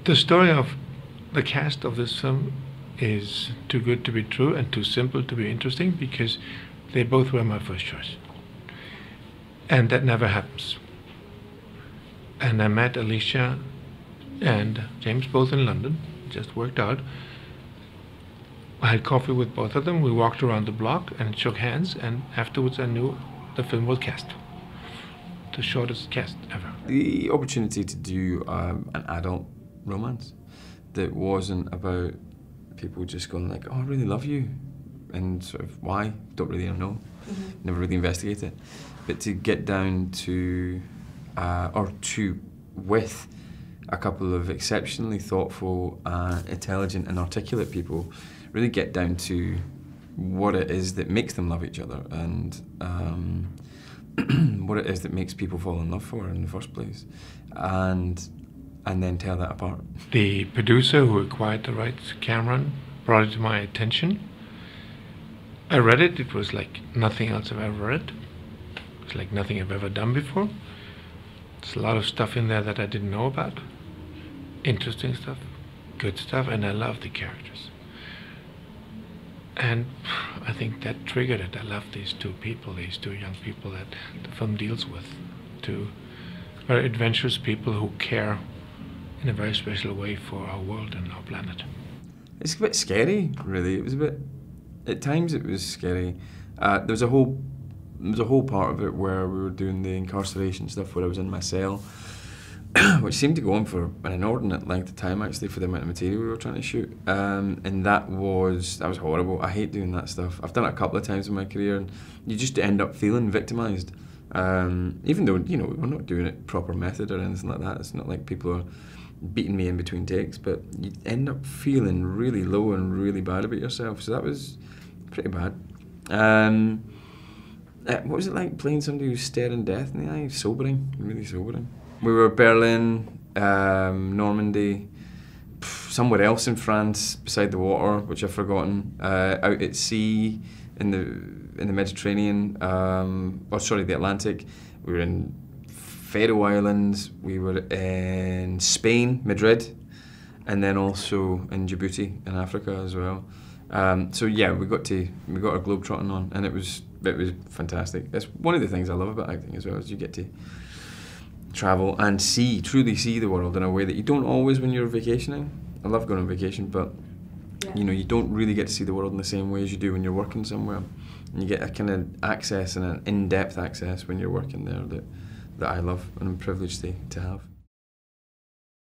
The story of the cast of this film is too good to be true and too simple to be interesting because they both were my first choice. And that never happens. And I met Alicia and James both in London. It just worked out. I had coffee with both of them. We walked around the block and shook hands, and afterwards I knew the film was cast. The shortest cast ever. The opportunity to do an adult romance that wasn't about people just going like, oh, I really love you, and sort of why, don't really know, never really investigate it, but to get down to, with a couple of exceptionally thoughtful, intelligent and articulate people, really get down to what it is that makes them love each other and what it is that makes people fall in love for in the first place, and then tear that apart. The producer who acquired the rights, Cameron, brought it to my attention. I read it. It was like nothing else I've ever read. It's like nothing I've ever done before. There's a lot of stuff in there that I didn't know about. Interesting stuff, good stuff, and I love the characters. And I think that triggered it. I love these two people, these two young people that the film deals with. Two very adventurous people who care in a very special way for our world and our planet. It's a bit scary, really. It was a bit, at times it was scary. There was a whole part of it where we were doing the incarceration stuff where I was in my cell, which seemed to go on for an inordinate length of time actually for the amount of material we were trying to shoot. And that was horrible. I hate doing that stuff. I've done it a couple of times in my career and you just end up feeling victimised. Even though, you know, we're not doing it proper method or anything like that. It's not like people are beating me in between takes, but you end up feeling really low and really bad about yourself. So that was pretty bad. What was it like playing somebody who's staring death in the eye? Sobering, really sobering. We were Berlin, Normandy, somewhere else in France beside the water, which I've forgotten, out at sea in the Mediterranean, the Atlantic. We were in Faroe Islands, we were in Spain, Madrid, and then also in Djibouti in Africa as well. So yeah, we got our globe-trotting on, and it was fantastic. That's one of the things I love about acting as well, is you get to travel and truly see the world in a way that you don't always when you're vacationing. I love going on vacation, but you know, you don't really get to see the world in the same way as you do when you're working somewhere. And you get a kind of access and an in-depth access when you're working there that I love and I'm privileged to have.